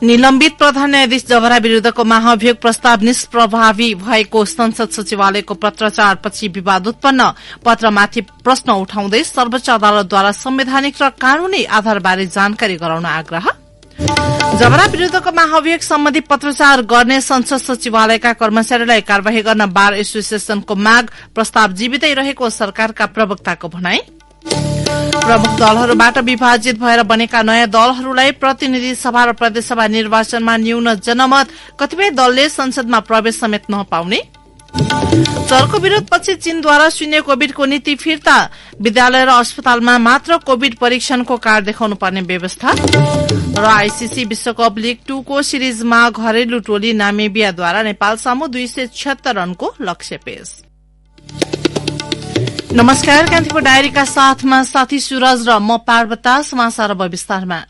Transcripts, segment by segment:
निलम्बित प्रधान न्यायाधीश जबरा विरूद्धको महाभियोग प्रस्ताव निष्प्रभावी भएको संसद सचिवालयको पत्राचारपछि विवाद उत्पन्न। पत्रमाथि प्रश्न उठाउँदै सर्वोच्च अदालतद्वारा संवैधानिक र कानूनी आधारबारे जानकारी गराउन आग्रह। जबरा विरूद्धको महाभियोग सम्बन्धी पत्राचार गर्ने संसद सचिवालयका कर्मचारीलाई कार्यवाही गर्न बार एसोसिएसनको माग। प्रस्ताव जीवितै रहेको सरकारका प्रवक्ताको भनाई। प्रमुख दलहरूबाट विभाजित भएर बनेका नयाँ दलहरूलाई प्रतिनिधि सभा र प्रदेशसभा निर्वाचनमा न्यून जनमत। कतिपय दलले संसदमा प्रवेश समेत नपाउने। चरको विरोधपछि चीनद्वारा शून्य कोविडको नीति फिर्ता। विद्यालय र अस्पतालमा मात्र कोविड परीक्षणको कार्ड देखाउनु पर्ने व्यवस्था। र आईसीसी विश्वकप लीग 2 को सिरिजमा घरेलु टोली नामिबियाद्वारा नेपाल सामु 276 रनको लक्ष्य पेश। नमस्कार, कान्तिपुर डायरीका साथमा साथी सूरज र म पार्वता। समाचार अब विस्तारमा।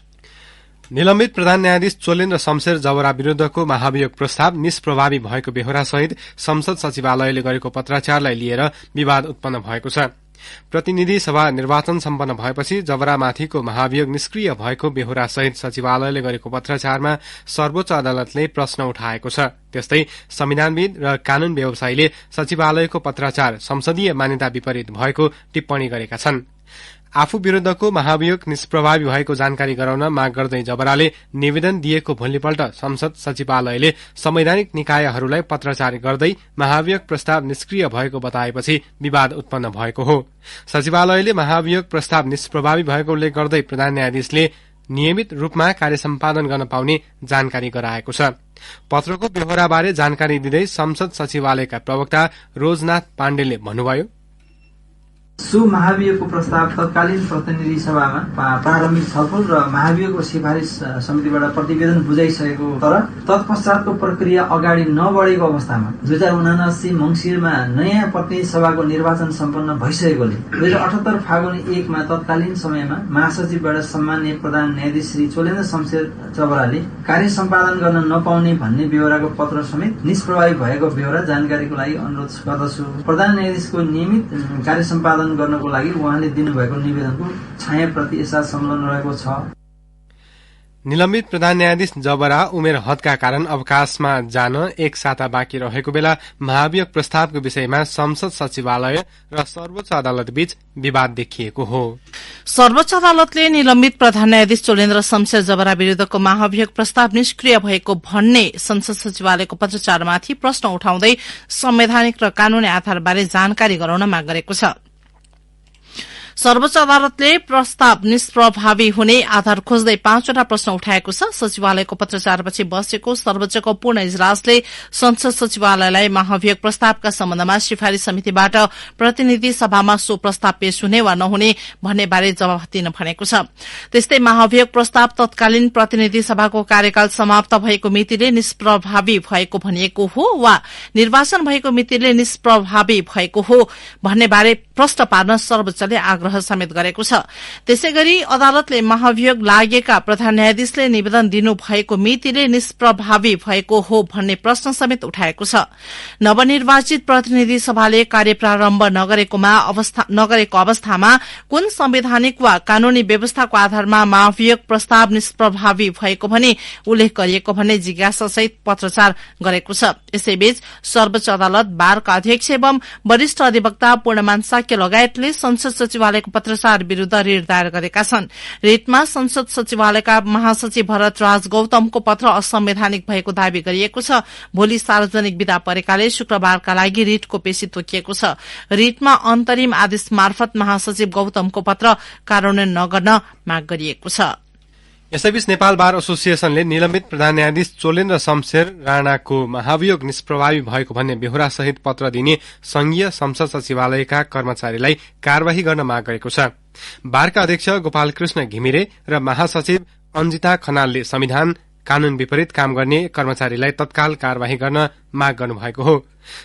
निलम्बित प्रधान न्यायाधीश चोलेन्द्र शमशेर जबरा विरूद्धको महाभियोग प्रस्ताव निष्प्रभावी भएको बेहोरासहित संसद सचिवालयले गरेको पत्राचारलाई लिएर विवाद उत्पन्न भएको छ। प्रतिनिधि सभा निर्वाचन सम्पन्न भएपछि जबरामाथिको महाभियोग निष्क्रिय भएको बेहोरासहित सचिवालयले गरेको पत्राचारमा सर्वोच्च अदालतले प्रश्न उठाएको छ। त्यस्तै संविधानविद र कानून व्यवसायीले सचिवालयको पत्राचार संसदीय मान्यता विपरीत भएको टिप्पणी गरेका छन्। आफू विरूद्धको महाभियोग निष्प्रभावी भएको जानकारी गराउन माग गर्दै जबराले निवेदन दिएको भोलिपल्ट संसद सचिवालयले संवैधानिक निकायहरूलाई पत्राचार गर्दै महाभियोग प्रस्ताव निष्क्रिय भएको बताएपछि विवाद उत्पन्न भएको हो। सचिवालयले महाभियोग प्रस्ताव निष्प्रभावी भएको उल्लेख गर्दै प्रधान न्यायाधीशले नियमित रूपमा कार्य सम्पादन गर्न पाउने जानकारी गराएको छ। पत्रको बेहोराबारे जानकारी दिँदै संसद सचिवालयका प्रवक्ता रोजनाथ पाण्डेले भन्नुभयो, महाभियोगको प्रस्ताव तत्कालीन प्रतिनिधि सभामा प्रारम्भिक छलफल र महाभियोगको सिफारिस समितिबाट प्रतिवेदन बुझाइसकेको, तर तत्पश्चातको प्रक्रिया अगाडि नबढेको अवस्थामा 2079 मंसिरमा नयाँ प्रतिनिधि सभाको निर्वाचन सम्पन्न भइसकेकोले 2078 फागुन 1 मा तत्कालीन समयमा महासचिवबाट सम्माननीय प्रधान न्यायाधीश श्री चोलेन्द्र शमशेर जबराले कार्य सम्पादन गर्न नपाउने भन्ने बेहोराको पत्र समेत निष्प्रभावी भएको बेहोरा जानकारीको लागि अनुरोध गर्दछु। प्रधान न्यायाधीशको नियमित कार्य सम्पादन गर्नको लागि उहाँले दिनुभएको निवेदनको छायाप्रति यसा संलग्न रहेको छ। निलम्बित प्रधान न्यायाधीश जबरा उमेर हदका कारण अवकाशमा जान एक साता बाँकी रहेको बेला महाभियोग प्रस्तावको विषयमा संसद सचिवालय र सर्वोच्च अदालत बीच विवाद देखिएको हो। सर्वोच्च अदालतले निलम्बित प्रधान न्यायाधीश चोलेन्द्र शमशेर जबरा विरूद्धको महाभियोग प्रस्ताव निष्क्रिय भएको भन्ने संसद सचिवालयको पत्राचारमाथि प्रश्न उठाउँदै संवैधानिक र कानूनी आधारबारे जानकारी गराउन माग गरेको छ। सर्वोच्च अदालतले प्रस्ताव निष्प्रभावी हुने आधार खोज्दै 5वटा प्रश्न उठाएको छ। सचिवालयको पत्राचारपछि बसेको सर्वोच्चको पूर्ण इजलासले संसद सचिवालयलाई महाभियोग प्रस्तावका सम्बन्धमा सिफारिस समितिबाट प्रतिनिधि सभामा सो प्रस्ताव पेश हुने वा नहुने भन्ने बारे जवाफ दिन भनेको छ। त्यस्तै महाभियोग प्रस्ताव तत्कालीन प्रतिनिधि सभाको कार्यकाल समाप्त भएको मितिले निष्प्रभावी भएको भनिएको हो वा निर्वाचन भएको मितिले निष्प्रभावी भएको हो भन्ने बारे प्रश्न पार्न सर्वोच्चले आग्रह समेत गरेको छ। त्यसैगरी अदालतले महाभियोग लागेका प्रधान न्यायाधीशले निवेदन दिनुभएको मितिले निष्प्रभावी भएको हो भन्ने प्रश्न समेत उठाएको छ। नवनिर्वाचित प्रतिनिधि सभाले कार्य प्रारम्भ नगरेको अवस्थामा कुन संवैधानिक वा कानूनी व्यवस्थाको आधारमा महाभियोग प्रस्ताव निष्प्रभावी भएको भनी उल्लेख गरिएको भन्ने जिज्ञासासहित पत्राचार गरेको छ। यसैबीच सर्वोच्च अदालत बारका अध्यक्ष एवं वरिष्ठ अधिवक्ता पूर्णमान साक्य लगायतले संसद सचिवालयको पत्राचार विरूद्ध रिट दायर गरेका छन्। रिटमा संसद सचिवालयका महासचिव भरत राज गौतमको पत्र असंवैधानिक भएको दावी गरिएको छ। भोलि सार्वजनिक विदा परेकाले शुक्रबारका लागि रिटको पेशी तोकिएको छ। रिटमा अन्तरिम आदेश मार्फत महासचिव गौतमको पत्र कार्यान्वयन नगर्न माग गरिएको छ। यसैबीच नेपाल बार एसोसिएशनले निलम्बित प्रधान न्यायाधीश चोलेन्द्र शमशेर राणाको महाभियोग निष्प्रभावी भएको भन्ने बेहोरासहित पत्र दिने संघीय संसद सचिवालयका कर्मचारीलाई कार्यवाही गर्न माग गरेको छ। बारका अध्यक्ष गोपालकृष्ण घिमिरे र महासचिव अन्जिता खनालले संविधान कानून विपरीत काम गर्ने कर्मचारीलाई तत्काल कार्यवाही गर्न माग गर्नुभएको हो।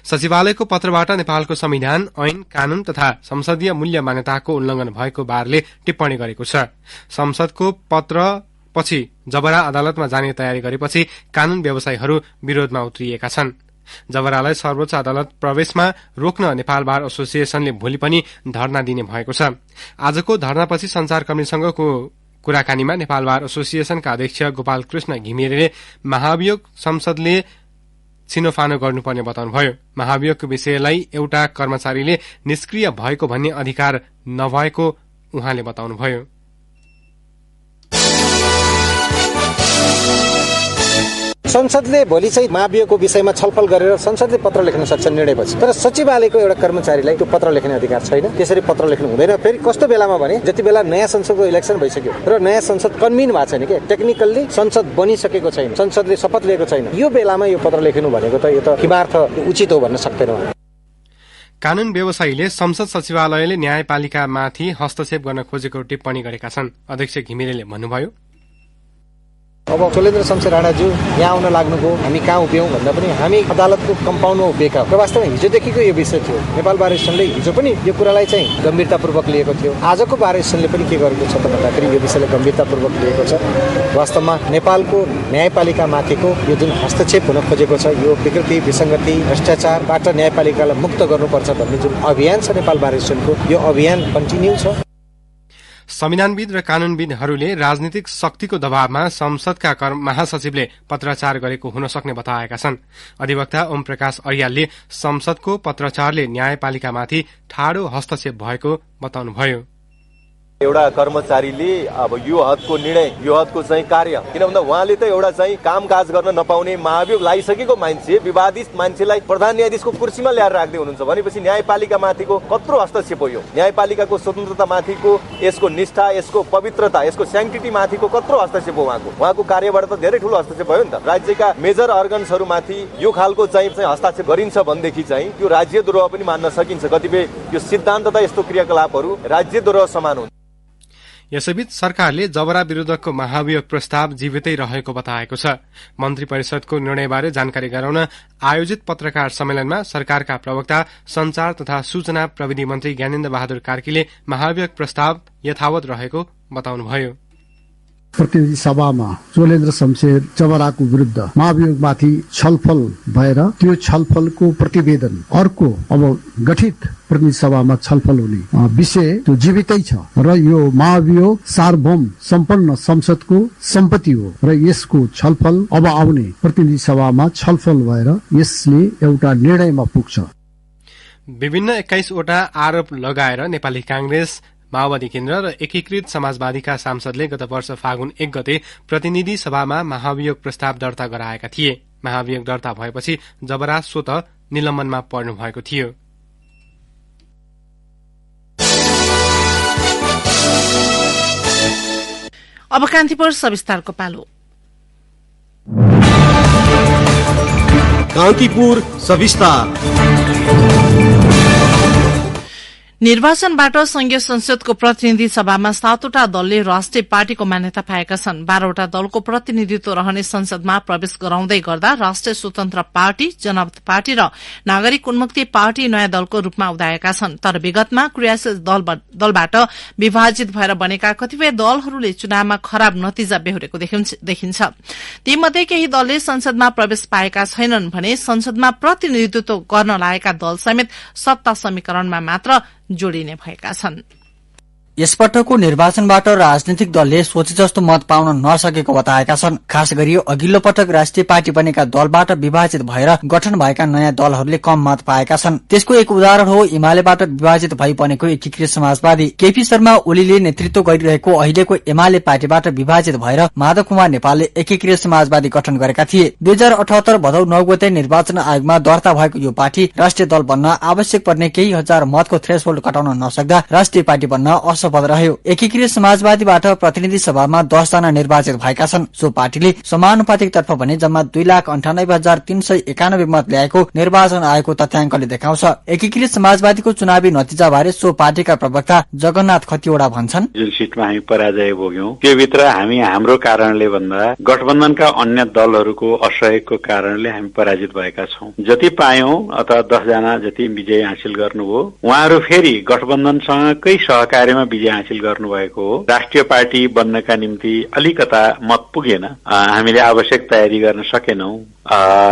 सचिवालयको पत्रबाट नेपालको संविधान, ऐन, कानून तथा संसदीय मूल्य मान्यताको उल्लंघन भएको बारले टिप्पणी गरेको छ। संसदको पत्र पछि जबरा अदालतमा जाने तयारी गरेपछि कानून व्यवसायीहरू विरोधमा उत्रिएका छन्। जबरालाई सर्वोच्च अदालत प्रवेशमा रोक्न नेपाल बार एसोसिएशनले भोलि पनि धरना दिने भएको छ। आजको धरनापछि संचारकर्मीसँगको कुराकानीमा नेपाल बार एसोसिएसनका अध्यक्ष गोपाल कृष्ण घिमिरेले महाभियोग संसदले छिनोफानो गर्नुपर्ने बताउनुभयो। महाभियोगको विषयलाई एउटा कर्मचारीले निष्क्रिय भएको भन्ने अधिकार नभएको उहाँले बताउनुभयो। संसदले भोलि चाहिँ महाभियोगको विषयमा छलफल गरेर संसदले पत्र लेख्न सक्छ निर्णयपछि, तर सचिवालयको एउटा कर्मचारीलाई त्यो पत्र लेख्ने अधिकार छैन। त्यसरी पत्र लेख्नु हुँदैन। फेरि कस्तो बेलामा भने जति बेला नयाँ संसदको इलेक्सन भइसक्यो र नयाँ संसद कन्भिन भएको छैन के, टेक्निकल्ली संसद बनिसकेको छैन, संसदले शपथ लिएको छैन, यो बेलामा यो पत्र लेख्नु भनेको त यो त किमार्थ उचित हो भन्न सक्दैन। कानून व्यवसायीले संसद सचिवालयले न्यायपालिकामाथि हस्तक्षेप गर्न खोजेको टिप्पणी गरेका छन्। अध्यक्ष घिमिरेले भन्नुभयो, अब चोलेन्द्र शमशेर राणाज्यू यहाँ आउन लाग्नुभयो, हामी कहाँ उभियौँ भन्दा पनि हामी अदालतको कम्पाउन्डमा उभिएका हो। वास्तवमा हिजोदेखिको यो विषय थियो। नेपाल बार एसोसिएसनले हिजो पनि यो कुरालाई चाहिँ गम्भीरतापूर्वक लिएको थियो। आजको बार एसोसिएसनले पनि के गरेको छ त भन्दाखेरि यो विषयलाई गम्भीरतापूर्वक लिएको छ। वास्तवमा नेपालको न्यायपालिकामाथिको यो जुन हस्तक्षेप हुन खोजेको छ, यो विकृति, विसङ्गति, भ्रष्टाचारबाट न्यायपालिकालाई मुक्त गर्नुपर्छ भन्ने जुन अभियान छ नेपाल बार एसोसिएसनको, यो अभियान कन्टिन्यू छ। संविधानविद र कानूनविदहरूले राजनीतिक शक्तिको दबावमा संसदका महासचिवले पत्राचार गरेको हुन सक्ने बताएका छन्। अधिवक्ता ओम प्रकाश अर्यालले संसदको पत्राचारले न्यायपालिकामाथि ठाडो हस्तक्षेप भएको बताउनुभयो। एउटा कर्मचारीले अब यो हदको निर्णय, यो हदको चाहिँ कार्य, किन भन्दा उहाँले त एउटा चाहिँ कामकाज गर्न नपाउने महाभियोग लागिसकेको मान्छे, विवादित मान्छेलाई प्रधान न्यायाधीशको कुर्सीमा ल्याएर राख्दै हुनुहुन्छ भनेपछि न्यायपालिका माथिको कत्रो हस्तक्षेप हो यो। न्यायपालिकाको स्वतन्त्रता माथिको, यसको निष्ठा, यसको पवित्रता, यसको स्याङ्क्टिटी माथिको कत्रो हस्तक्षेप हो उहाँको कार्यबाट त धेरै ठूलो हस्तक्षेप भयो नि त। राज्यका मेजर अर्गन्सहरूमाथि यो खालको चाहिँ हस्तक्षेप गरिन्छ भनेदेखि चाहिँ त्यो राज्यद्रोह पनि मान्न सकिन्छ। कतिपय यो सिद्धान्तता यस्तो क्रियाकलापहरू राज्यद्रोह समान हुन्छ। यसैबीच सरकारले जबरा विरुद्धको महाभियोग प्रस्ताव जीवितै रहेको बताएको छ। मन्त्री परिषदको निर्णयबारे जानकारी गराउन आयोजित पत्रकार सम्मेलनमा सरकारका प्रवक्ता संचार तथा सूचना प्रविधि मन्त्री ज्ञानेन्द्र बहादुर कार्कीले महाभियोग प्रस्ताव यथावत रहेको बताउनुभयो। प्रतिनिधि सभामा चोलेन्द्र शमशेर जबराको विरुद्ध महाभियोगमाथि छलफल भएर त्यो छलफलको प्रतिवेदन अर्को अब गठित प्रतिनिधि सभामा छलफल हुने विषय त्यो जीवितै छ र यो महाभियोग सार्वभौम सम्पन्न संसदको सम्पत्ति हो र यसको छलफल अब आउने प्रतिनिधि सभामा छलफल भएर यसले एउटा निर्णयमा पुग्छ। विभिन्न 21 वटा आरोप लगाएर नेपाली कांग्रेस, माओवादी केन्द्र र एकीकृत समाजवादीका सांसदले गत वर्ष फागुन 1 गते प्रतिनिधि सभामा महाभियोग प्रस्ताव दर्ता गराएका थिए। महाभियोग दर्ता भएपछि जबरा स्वत निलम्बनमा पर्नु भएको थियो। अब कान्तिपुर सविस्तारको पालो। कान्तिपुर सविस्तार। निर्वाचनबाट संघीय संसदको प्रतिनिधि सभामा 7वटा दलले राष्ट्रिय पार्टीको मान्यता पाएका छन्। 12वटा दलको प्रतिनिधित्व रहने संसदमा प्रवेश गराउँदै गर्दा राष्ट्रिय स्वतन्त्र पार्टी, जनता पार्टी र नागरिक उन्मुक्ति पार्टी नयाँ दलको रूपमा उदाएका छन्। तर विगतमा क्रियाशील दलबाट विभाजित भएर बनेका कतिपय दलहरूले चुनावमा खराब नतिजा बेहोरेको देखिन्छ। तीमध्ये केही दलले संसदमा प्रवेश पाएका छैनन् भने संसदमा प्रतिनिधित्व गर्न लागेका दल समेत सत्ता समीकरणमा मात्र जोडिने भएका छन्। यसपटकको निर्वाचनबाट राजनीतिक दलले सोचे जस्तो मत पाउन नसकेको बताएका छन्। खास गरी अघिल्लो पटक राष्ट्रिय पार्टी बनेका दलबाट विभाजित भएर गठन भएका नयाँ दलहरूले कम मत पाएका छन्। त्यसको एक उदाहरण हो एमालेबाट विभाजित भई बनेको एकीकृत समाजवादी। केपी शर्मा ओलीले नेतृत्व गरिरहेको अहिलेको एमाले पार्टीबाट विभाजित भएर माधव कुमार नेपालले एकीकृत समाजवादी गठन गरेका थिए। 2078 भदौ 9 गते निर्वाचन आयोगमा दर्ता भएको यो पार्टी राष्ट्रिय दल बन्न आवश्यक पर्ने केही हजार मतको थ्रेसहोल्ड कटाउन नसक्दा राष्ट्रिय पार्टी बन्न पद रह्यो। एकीकृत समाजवादीबाट प्रतिनिधि सभामा 10 जना निर्वाचित भएका छन्। सो पार्टीले समानुपातिक तर्फ भने जम्मा 2,98,391 मत ल्याएको निर्वाचन आयोगको तथ्याङ्कले देखाउँछ। एकीकृत समाजवादीको चुनावी नतिजा बारे सो पार्टीका प्रवक्ता जगन्नाथ खतिवडा भन्छन्, जुन सिटमा हामी पराजय भोग्यौं त्यो भित्र हामी हाम्रो कारणले भन्दा गठबन्धनका अन्य दलहरूको असहयोगको कारणले हामी पराजित भएका छौं। जति पायौं अथवा 10 जना जति विजय हासिल गर्नुभयो उहाँहरू फेरि गठबन्धनसँगकै सहकार्यमा विजय हासिल गर्नुभएको हो। राष्ट्रिय पार्टी बन्नका निम्ति अलिकता मत पुगेन, हामीले आवश्यक तयारी गर्न सकेनौं।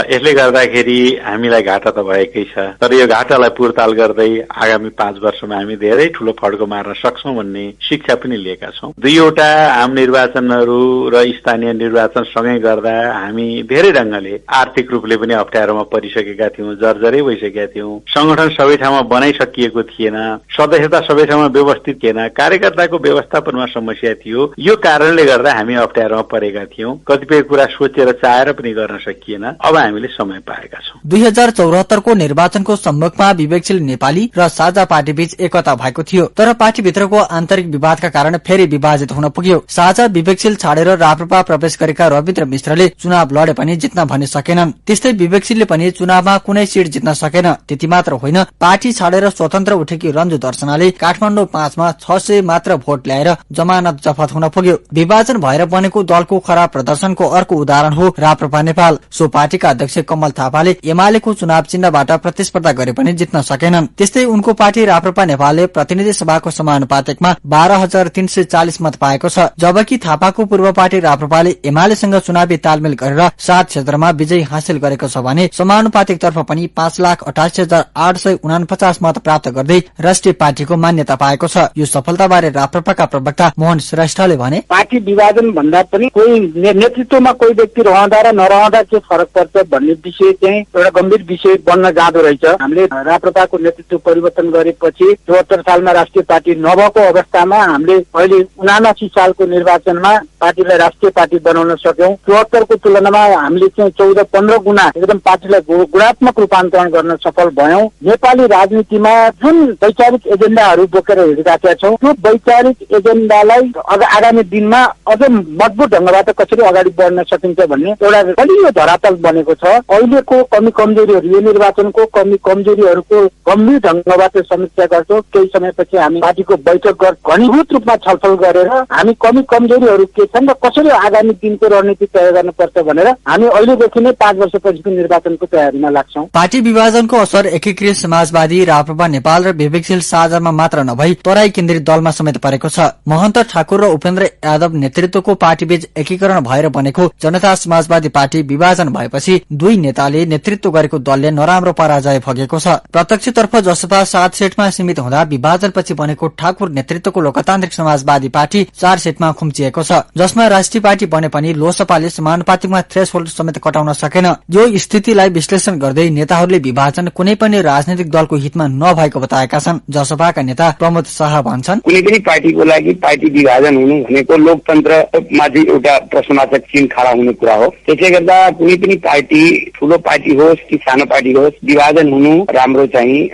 यसले गर्दाखेरि हामीलाई घाटा त भएकै छ, तर यो घाटालाई पुर्ताल गर्दै आगामी 5 वर्षमा हामी धेरै ठूलो फड्को मार्न सक्छौं भन्ने शिक्षा पनि लिएका छौं। 2वटा आम निर्वाचनहरू र स्थानीय निर्वाचन सँगै गर्दा हामी धेरै ढंगले आर्थिक रूपले पनि अप्ठ्यारोमा परिसकेका थियौं, जर्जरै भइसकेका थियौं। संगठन सबै ठाउँमा बनाइसकिएको थिएन, सदस्यता सबै ठाउँमा व्यवस्थित थिएन, कार्यकर्ताको व्यवस्थापनमा समस्या थियो। यो कारणले गर्दा हामी अप्ठ्यारोमा परेका थियौं। कतिपय कुरा सोचेर चाहेर पनि गर्न सकिएन। अब हामीले समय पाएका छौं। 2074 को निर्वाचनको सम्मुखमा विवेकशील नेपाली र साझा पार्टी बीच एकता भएको थियो, तर पार्टीभित्रको आन्तरिक विवादका कारण फेरि विभाजित हुन पुग्यो। साझा विवेकशील छाडेर राप्रपा प्रवेश गरेका रविन्द्र मिश्रले चुनाव लडे पनि जित्न भने सकेनन्। त्यस्तै विवेकशीलले पनि चुनावमा कुनै सीट जित्न सकेन। त्यति मात्र होइन, पार्टी छाडेर स्वतन्त्र उठेकी रञ्जु दर्शनाले काठमाडौँ 5 मा 600 मात्र भोट ल्याएर जमानत जफत हुन पुग्यो। विभाजन भएर बनेको दलको खराब प्रदर्शनको अर्को उदाहरण हो राप्रपा नेपाल। सो पार्टीका अध्यक्ष कमल थापाले एमालेको चुनाव चिन्हबाट प्रतिस्पर्धा गरे पनि जित्न सकेनन्। त्यस्तै उनको पार्टी राप्रपा नेपालले प्रतिनिधि सभाको समानुपातिकमा 12,340 मत पाएको छ, जबकि थापाको पूर्व पार्टी राप्रपाले एमालेसँग चुनावी तालमेल गरेर 7 क्षेत्रमा विजय हासिल गरेको छ भने समानुपातिक तर्फ पनि 5,88,849 मत प्राप्त गर्दै राष्ट्रिय पार्टीको मान्यता पाएको छ। यो सफलताबारे राप्रपाका प्रवक्ता मोहन श्रेष्ठले भने, पार्टी विभाजन भन्दा पनि कोही नेतृत्वमा कोही व्यक्ति रहँदा र नरहँदा के फरक पर्छ भन्ने विषय चाहिँ एउटा गम्भीर विषय बन्न जाँदो रहेछ। हामीले राप्रपाको नेतृत्व परिवर्तन गरेपछि 74 सालमा राष्ट्रिय पार्टी नभएको अवस्थामा हामीले अहिले 79 सालको निर्वाचनमा पार्टीलाई राष्ट्रिय पार्टी बनाउन सक्यौं। 74 को तुलनामा हामीले चाहिँ 14-15 गुणा एकदम पार्टीलाई गुणात्मक रूपान्तरण गर्न सफल भयौं। नेपाली राजनीतिमा जुन वैचारिक एजेन्डाहरू बोकेर हिँडिराखेका छौं, त्यो वैचारिक एजेन्डालाई आगामी दिनमा अझ मजबुत ढंगबाट कसरी अगाडि बढ्न सकिन्छ भन्ने एउटा बलियो धरातल बनेको छ। अहिलेको कमी कमजोरीहरू, यो निर्वाचनको कमी कमजोरीहरूको गम्भीर ढंगबाट समीक्षा गर्छौं। केही समयपछि हामी पार्टीको बैठक घनीभूत रूपमा छलफल गरेर हामी कमी कमजोरीहरू के छन् र कसरी आगामी दिनको रणनीति तय गर्नुपर्छ भनेर हामी अहिलेदेखि नै 5 वर्षपछिको निर्वाचनको तयारीमा लाग्छौं। पार्टी विभाजनको असर एकीकृत समाजवादी, राप्रपा नेपाल र विवेकशील साझामा मात्र नभई तराई केन्द्रित दलमा समेत परेको छ। महन्त ठाकुर र उपेन्द्र यादव नेतृत्वको पार्टीबीच एकीकरण भएर बनेको जनता समाजवादी पार्टी विभाजन भएपछि दुई नेताले नेतृत्व गरेको दलले नराम्रो पराजय भोगेको छ। प्रत्यक्षतर्फ जसपा 7 सीटमा सीमित हुँदा विभाजनपछि बनेको ठाकुर नेतृत्वको लोकतान्त्रिक समाजवादी पार्टी 4 सीटमा खुम्चिएको छ, जसमा राष्ट्रिय पार्टी बने पनि लोसपाले समानुपातिकमा थ्रेसहोल्ड समेत कटाउन सकेन। यो स्थितिलाई विश्लेषण गर्दै नेताहरूले विभाजन कुनै पनि राजनैतिक दलको हितमा नभएको बताएका छन्। जसपाका नेता प्रमोद शाह भन्छन्, कुनै पनि पार्टीको लागि पार्टी विभाजन हुनु भनेको लोकतन्त्रमाथि एउटा प्रश्नवाचक चिन्ह खडा हुने कुरा हो। त्यसले गर्दा कुनै पनि पार्टी, ठूलो पार्टी होस् कि सानो पार्टी होस्, विभाजन हुनु राम्रो चाहिँ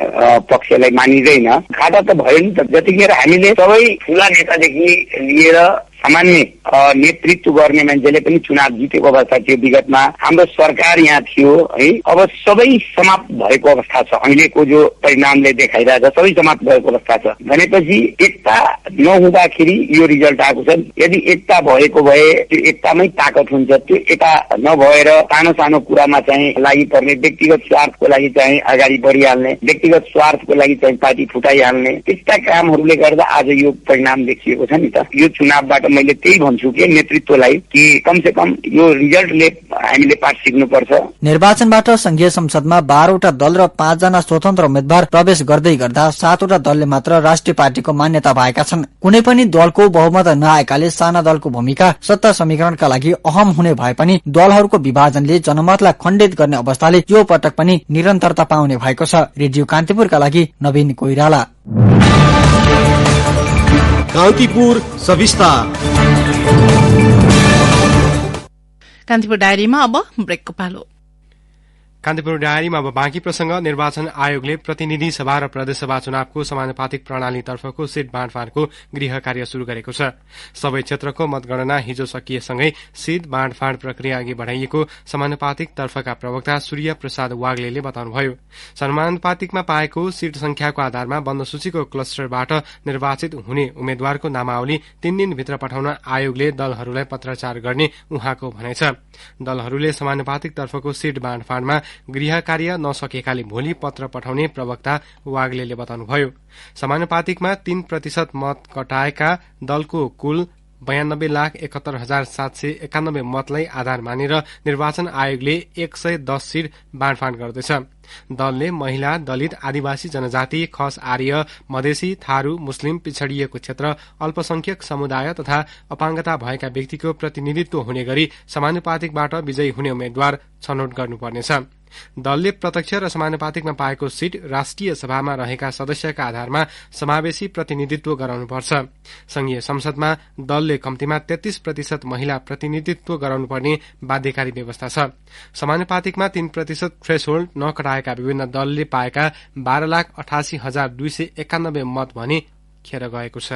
पक्षलाई मानिँदैन। घाटा त भयो नि त। जतिखेर हामीले सबै ठूला नेतादेखि लिएर सामान्य नेतृत्व गर्ने मान्छेले पनि चुनाव जितेको अवस्था थियो। विगतमा हाम्रो सरकार यहाँ थियो है, अब सबै समाप्त भएको अवस्था छ। अहिलेको जो परिणामले देखाइरहेछ सबै समाप्त भएको अवस्था छ भनेपछि एकता नहुँदाखेरि यो रिजल्ट आएको छ। यदि एकता भएको भए त्यो एकतामै ताकत हुन्छ। त्यो एकता नभएर सानो सानो कुरामा चाहिँ लागि पर्ने, व्यक्तिगत स्वार्थको लागि चाहिँ अगाडि बढिहाल्ने, व्यक्तिगत स्वार्थको लागि चाहिँ पार्टी फुटाइहाल्ने, त्यस्ता कामहरूले गर्दा आज यो परिणाम देखिएको छ नि त। यो चुनावबाट मैले त्यही भन्छु कि नेतृत्वलाई कि कमसे कम यो रिजल्टले हामीले पाठ सिक्नुपर्छ। निर्वाचनबाट संघीय संसदमा 12वटा दल र 5 जना स्वतन्त्र उम्मेद्वार प्रवेश गर्दै गर्दा 7वटा दलले मात्र राष्ट्रिय पार्टीको मान्यता पाएका छन्। कुनै पनि दलको बहुमत नआएकाले साना दलको भूमिका सत्ता समीकरणका लागि अहम हुने भए पनि दलहरूको विभाजनले जनमतलाई खण्डित गर्ने अवस्थाले यो पटक पनि निरन्तरता पाउने भएको छ। रेडियो कान्तिपुरका लागि नवीन कोइराला। कान्तिपुर सविस्तार। कान्तिपुर डायरीमा अब ब्रेकको पालो। कान्तिपुर डायरीमा अब बाँकी प्रसंग। निर्वाचन आयोगले प्रतिनिधि सभा र प्रदेशसभा चुनावको समानुपातिक प्रणालीतर्फको सीट बाँडफाँडको गृह कार्य शुरू गरेको छ। सबै क्षेत्रको मतगणना हिजो सकिएसँगै सीट बाँडफाँड प्रक्रिया अघि बढ़ाइएको समानुपातिक तर्फका प्रवक्ता सूर्य प्रसाद वाग्लेले बताउनुभयो। समानुपातिकमा पाएको सीट संख्याको आधारमा बन्द सूचीको क्लस्टरबाट निर्वाचित हुने उम्मेद्वारको नामावली 3 दिनभित्र पठाउन आयोगले दलहरूलाई पत्राचार गर्ने उहाँको भनाइ छ। दलहरूले समानुपातिक तर्फको सीट बाँडफाँडमा गृह कार्य नसकेकाले भोलि पत्र पठाउने प्रवक्ता वाग्लेले बताउनुभयो। समानुपातिकमा 3% मत कटाएका दलको कुल 92,71,791 मतलाई आधार मानेर निर्वाचन आयोगले 110 सीट बाँडफाँड गर्दैछ। दलले महिला, दलित, आदिवासी जनजाति, खस आर्य, मधेसी, थारू, मुस्लिम, पिछड़िएको क्षेत्र, अल्पसंख्यक समुदाय तथा अपाङ्गता भएका व्यक्तिको प्रतिनिधित्व हुने गरी समानुपातिकबाट विजयी हुने उम्मेद्वार छनौट गर्नुपर्नेछ। दलले प्रत्यक्ष र समानुपातिकमा पाएको सीट राष्ट्रिय सभामा रहेका सदस्यका आधारमा समावेशी प्रतिनिधित्व गराउनुपर्छ। संघीय संसदमा दलले कम्तीमा 33% महिला प्रतिनिधित्व गराउनुपर्ने बाध्यकारी व्यवस्था छ। समानुपातिकमा 3% थ्रेसहोल्ड नकटाएका विभिन्न दलले पाएका 12,88,291 मत भने खेर गएको छ।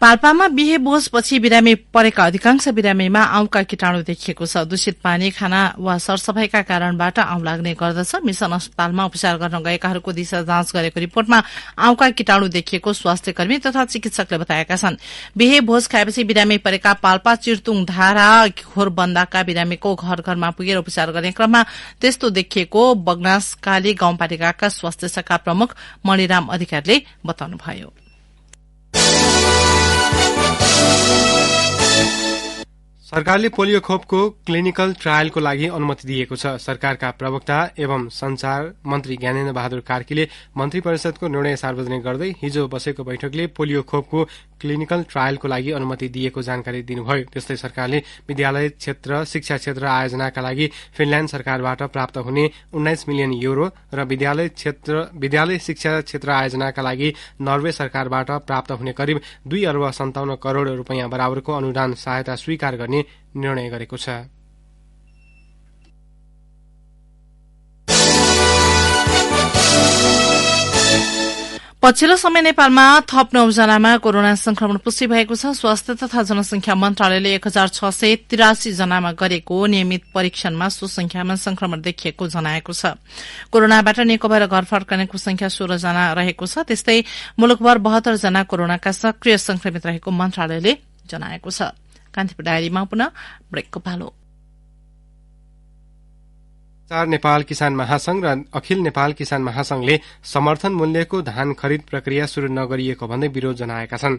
पाल्पामा बिहे बोझपछि बिरामी परेका अधिकांश बिरामीमा आउँका कीटाणु देखिएको छ। दूषित पानी, खाना वा सरसफाईका कारणबाट आउँ लाग्ने गर्दछ। मिशन अस्पतालमा उपचार गर्न गएकाहरूको दिशा जाँच गरेको रिपोर्टमा आउँका कीटाणु देखिएको स्वास्थ्यकर्मी तथा चिकित्सकले बताएका छन्। बिहे भोज खाएपछि बिरामी परेका पाल्पा, चिर्तुङ, धारा, घोरबन्दाका बिरामीको घर घरमा पुगेर उपचार गर्ने क्रममा त्यस्तो देखिएको बगनासकाली गाउँपालिकाका स्वास्थ्य शाखा प्रमुख मणिराम अधिकारीले बताउनुभयो। सरकारले पोलियो खोपको क्लिनिकल ट्रायलको लागि अनुमति दिएको छ। सरकारका प्रवक्ता एवं संचार मन्त्री ज्ञानेन्द्र बहादुर कार्कीले मन्त्री परिषदको निर्णय सार्वजनिक गर्दै हिजो बसेको बैठकले पोलियो खोपको क्लिनिकल ट्रायलको लागि अनुमति दिएको जानकारी दिनुभयो। त्यस्तै सरकारले विद्यालय क्षेत्र, शिक्षा क्षेत्र आयोजनाका लागि फिनल्याण्ड सरकारबाट प्राप्त हुने 19 मिलियन युरो र विद्यालय शिक्षा क्षेत्र आयोजनाका लागि नर्वे सरकारबाट प्राप्त हुने करिब 2 अर्ब 57 करोड़ रूपियाँ बराबरको अनुदान सहायता स्वीकार गर्ने निर्णय गरेको छ। पछिल्लो समय नेपालमा थप 9 जनामा कोरोना संक्रमण पुष्टि भएको छ। स्वास्थ्य तथा जनसंख्या मन्त्रालयले 1683 जनामा गरेको नियमित परीक्षणमा सो संख्यामा संक्रमण देखिएको जनाएको छ। कोरोनाबाट निको भएर घर फर्कनेको संख्या 16 जना रहेको छ। त्यस्तै मुलुकभर 72 जना कोरोनाका सक्रिय संक्रमित रहेको मन्त्रालयले जनाएको छ। कान्तिपुर डायरीमा पुनः ब्रेकको पालो। नेपाल किसान महासंघ र अखिल नेपाल किसान महासंघले समर्थन मूल्यको धान खरिद प्रक्रिया शुरू नगरिएको भन्दै विरोध जनाएका छन्।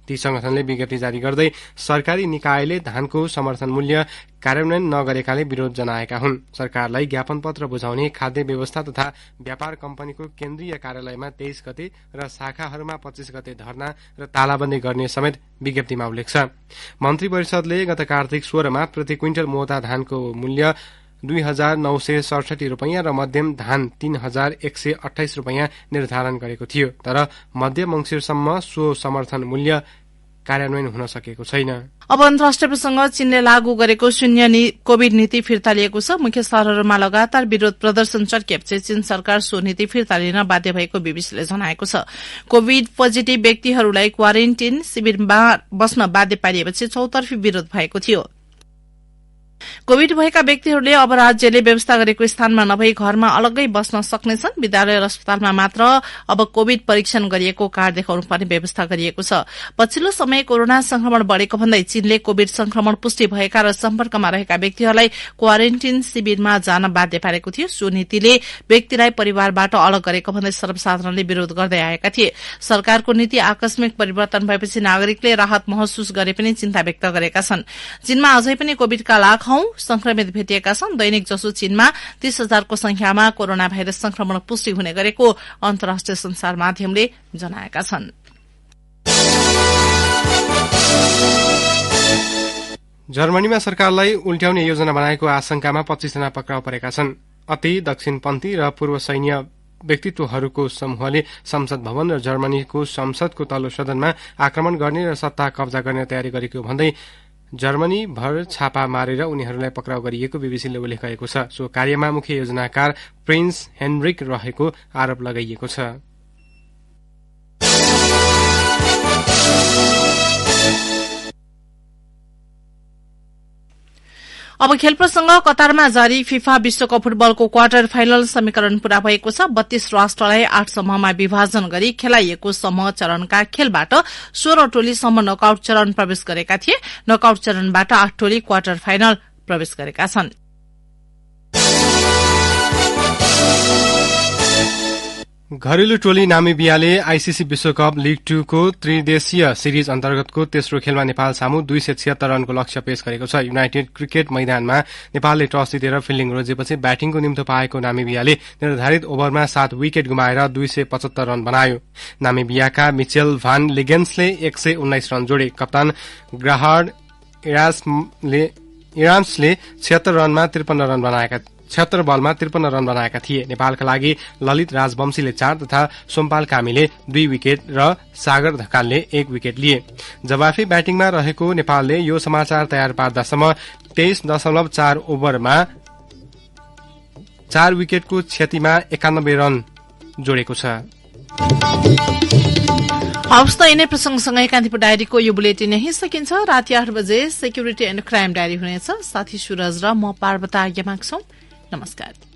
ती संगठनले विज्ञप्ति जारी गर्दै सरकारी निकायले धानको समर्थन मूल्य कार्यान्वयन नगरेकाले विरोध जनाएका हुन्। सरकारलाई ज्ञापन पत्र बुझाउने खाद्य व्यवस्था तथा व्यापार कम्पनीको केन्द्रीय कार्यालयमा 23 गते र शाखाहरूमा 25 गते धरना र तालाबन्दी गर्ने समेत विज्ञप्तिमा उल्लेख छ। मन्त्री परिषदले गत कार्तिक 16 मा प्रति क्विन्टल मोटा धानको मूल्य 2,967 रूपियाँ र मध्यम धान 3,128 रूपियाँ निर्धारण गरेको थियो। तर मध्य मंसिरसम्म सो समर्थन मूल्य कार्यान्वयन हुन सकेको छैन। अब अन्तर्राष्ट्रिय प्रसंग। चीनले लागू गरेको शून्य कोविड नीति फिर्ता लिएको छ। मुख्य शहरहरूमा लगातार विरोध प्रदर्शन चर्किएपछि चीन सरकार सो नीति फिर्ता लिन बाध्य भएको बीबीसीले जनाएको छ। कोविड पोजिटिभ व्यक्तिहरूलाई क्वारेन्टाइन शिविरमा बस्न बाध्य पारिएपछि चौतर्फी विरोध भएको थियो। कोविड भएका व्यक्तिहरूले अब राज्यले व्यवस्था गरेको स्थानमा नभई घरमा अलग्गै बस्न सक्नेछन्। विद्यालय र अस्पतालमा मात्र अब कोविड परीक्षण गरिएको कार्ड देखाउनु पर्ने व्यवस्था गरिएको छ। पछिल्लो समय कोरोना संक्रमण बढ़ेको भन्दै चीनले कोविड संक्रमण पुष्टि भएका र सम्पर्कमा रहेका व्यक्तिहरूलाई क्वारेन्टाइन शिविरमा जान बाध्य पारेको थियो। सो नीतिले व्यक्तिलाई परिवारबाट अलग गरेको भन्दै सर्वसाधारणले विरोध गर्दै आएका थिए। सरकारको नीति आकस्मिक परिवर्तन भएपछि नागरिकले राहत महसुस गरे पनि चिन्ता व्यक्त गरेका छन्। चीनमा अझै पनि कोविडका लाखौं संक्रमित भेटिएका छन्। दैनिक जसो चीनमा 30,000 को संख्यामा कोरोना भाइरस संक्रमण पुष्टि हुने गरेको अन्तर्राष्ट्रिय संचार माध्यमले जनाएका छन्। जर्मनीमा सरकारलाई उल्ट्याउने योजना बनाएको आशंकामा 25 जना पक्राउ परेका छन्। अति दक्षिणपन्थी र पूर्व सैन्य व्यक्तित्वहरूको समूहले संसद भवन र जर्मनीको संसदको तल्लो सदनमा आक्रमण गर्ने र सत्ता कब्जा गर्ने तयारी गरेको भन्दै जर्मनी भर छापा मारेर उनीहरूलाई पक्राउ गरिएको बीबीसीले उल्लेख गरेको छ। सो कार्यमा मुख्य योजनाकार प्रिन्स हेनरिक रहेको आरोप लगाइएको छ। अब खेल प्रसंग कतारमा जारी फिफा विश्वकप फुटबलको क्वार्टर फाइनल समीकरण पूरा भएको छ। 32 राष्ट्रलाई 8 समूहमा विभाजन गरी खेलाइएको समूह चरणका खेलबाट 16 टोलीसम्म नकआउट चरण प्रवेश गरेका थिए। नकआउट चरणबाट 8 टोली क्वार्टर फाइनल प्रवेश गरेका छन्। घरेलु टोली नामिबियाले आईसीसी विश्वकप लीग 2 को त्रिदेशीय सिरिज अन्तर्गतको तेस्रो खेलमा नेपाल सामु 276 रनको लक्ष्य पेश गरेको छ। युनाइटेड क्रिकेट मैदानमा नेपालले टस जितेर फिल्डिङ रोजेपछि ब्याटिङको निम्तो पाएको नामिबियाले निर्धारित ओभरमा 7 विकेट गुमाएर 275 रन बनायो। नामिबियाका मिचेल भान लिगेन्सले 119 रन जोडे। कप्तान ग्राहार्ड इराम्सले 76 बलमा 53 रन बनाएका थिए। नेपालका लागि ललित राजवंशीले 4 तथा सोमपाल कामीले 2 विकेट र सागर ढकालले 1 विकेट लिए। जवाफी ब्याटिङमा रहेको नेपालले यो समाचार तयार पार्दासम्म 23.4 ओभरमा 4 विकेटको क्षतिमा 91 रन जोडेको छ। हवस् त यिनै प्रसंगसँगै कान्तिपुर डायरीको यो बुलेटिन यही सकिन्छ। राति 8 बजे सेक्युरिटी एन्ड क्राइम डायरी हुनेछ। साथी सुरज र म पार्वता आज्ञा माग्छौं। नमस्कार।